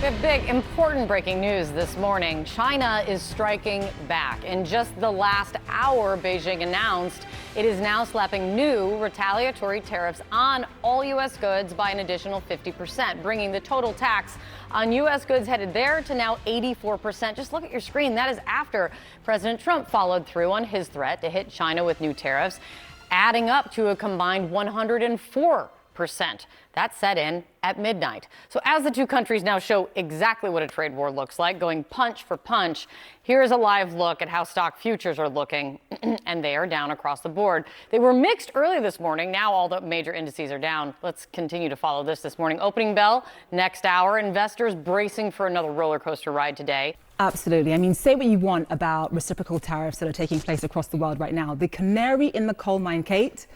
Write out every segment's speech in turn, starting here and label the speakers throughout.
Speaker 1: We have big, important breaking news this morning. China is striking back. In just the last hour, Beijing announced it is now slapping new retaliatory tariffs on all U.S. goods by an additional 50%, bringing the total tax on U.S. goods headed there to now 84%. Just look at your screen. That is after President Trump followed through on his threat to hit China with new tariffs, adding up to a combined 104%. That set in at midnight. So as the two countries now show exactly what a trade war looks like, going punch for punch, here's a live look at how stock futures are looking, and they are down across the board. They were mixed early this morning. Now all the major indices are down. Let's continue to follow this morning. Opening bell next hour. Investors bracing for another roller coaster ride today.
Speaker 2: Absolutely. I mean, say what you want about reciprocal tariffs that are taking place across the world right now. The canary in the coal mine, Kate,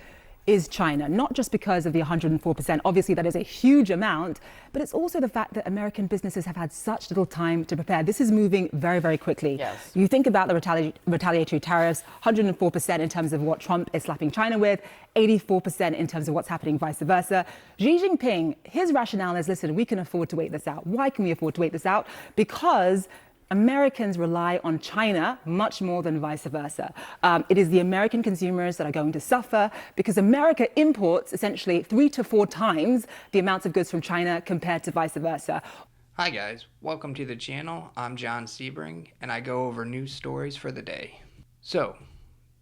Speaker 2: is China, not just because of the 104%. Obviously, that is a huge amount, but it's also the fact that American businesses have had such little time to prepare. This is moving very, very quickly.
Speaker 1: Yes.
Speaker 2: You think about the retaliatory tariffs, 104% in terms of what Trump is slapping China with, 84% in terms of what's happening vice versa. Xi Jinping, his rationale is, listen, we can afford to wait this out. Why can we afford to wait this out? Because Americans rely on China much more than vice versa. It is the American consumers that are going to suffer because America imports essentially 3 to 4 times the amounts of goods from China compared to vice versa.
Speaker 3: Hi guys, welcome to the channel. I'm John Sebring and I go over news stories for the day. So,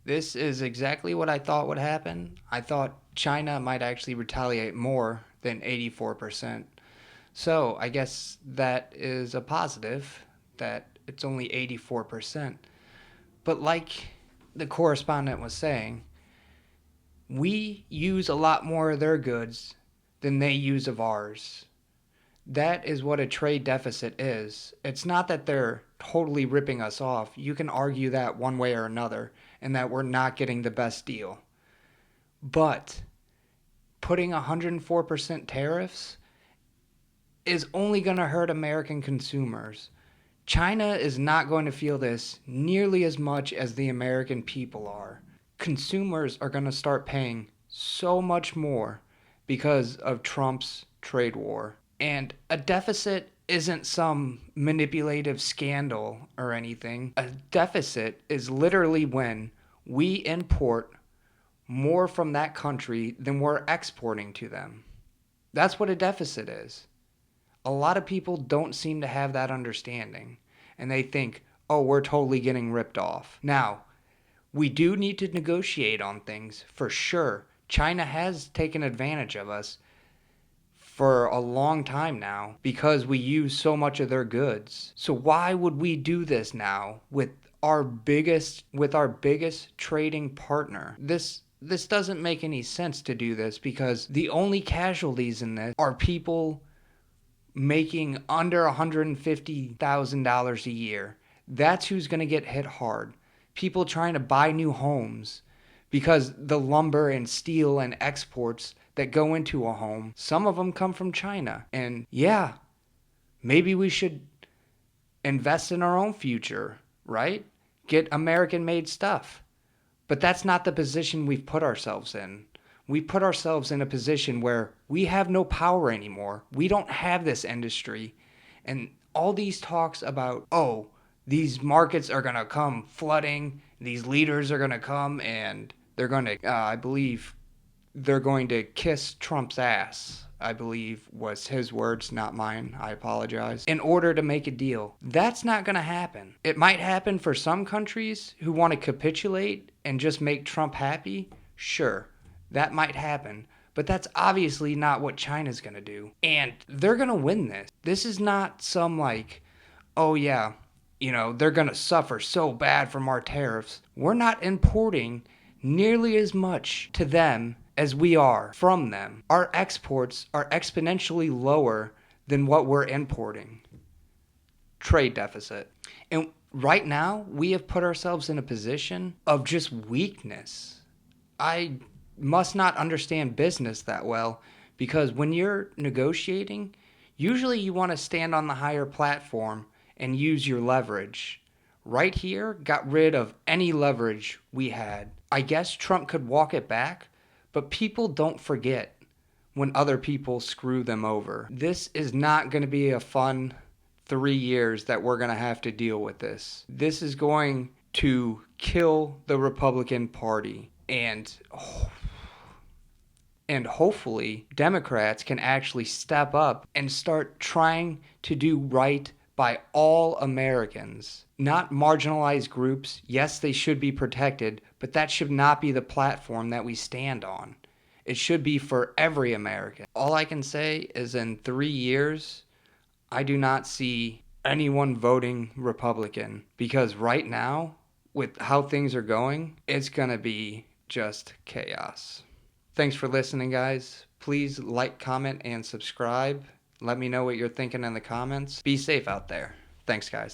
Speaker 3: this is exactly what I thought would happen. I thought China might actually retaliate more than 84%. So, I guess that is a positive, that it's only 84%. But like the correspondent was saying, we use a lot more of their goods than they use of ours. That is what a trade deficit is. It's not that they're totally ripping us off. You can argue that one way or another, and that we're not getting the best deal. But putting 104% tariffs is only going to hurt American consumers. China is not going to feel this nearly as much as the American people are. Consumers are going to start paying so much more because of Trump's trade war. And a deficit isn't some manipulative scandal or anything. A deficit is literally when we import more from that country than we're exporting to them. That's what a deficit is. A lot of people don't seem to have that understanding, and they think, oh, we're totally getting ripped off. Now, we do need to negotiate on things, for sure. China has taken advantage of us for a long time now because we use so much of their goods. So why would we do this now with our biggest trading partner? This doesn't make any sense to do this because the only casualties in this are people making under $150,000 a year. That's who's going to get hit hard. People trying to buy new homes because the lumber and steel and exports that go into a home, some of them come from China. And yeah, maybe we should invest in our own future, right? Get American-made stuff. But that's not the position we've put ourselves in. We put ourselves in a position where we have no power anymore. We don't have this industry. And all these talks about, oh, these markets are going to come flooding, these leaders are going to come and they're going to, I believe, they're going to kiss Trump's ass, I believe was his words, not mine. I apologize. In order to make a deal. That's not going to happen. It might happen for some countries who want to capitulate and just make Trump happy. Sure. That might happen, but that's obviously not what China's going to do. And they're going to win this. This is not some like, oh yeah, they're going to suffer so bad from our tariffs. We're not importing nearly as much to them as we are from them. Our exports are exponentially lower than what we're importing. Trade deficit. And right now, we have put ourselves in a position of just weakness. I must not understand business that well because when you're negotiating, usually you want to stand on the higher platform and use your leverage. Right here, got rid of any leverage we had. I guess Trump could walk it back, but people don't forget when other people screw them over. This is not going to be a fun 3 years that we're going to have to deal with this. This is going to kill the Republican Party, and hopefully Democrats can actually step up and start trying to do right by all Americans, not marginalized groups. Yes, they should be protected, but that should not be the platform that we stand on. It should be for every American. All I can say is in 3 years, I do not see anyone voting Republican, because right now, with how things are going, it's going to be just chaos. Thanks for listening, guys. Please like, comment, and subscribe. Let me know what you're thinking in the comments. Be safe out there. Thanks, guys.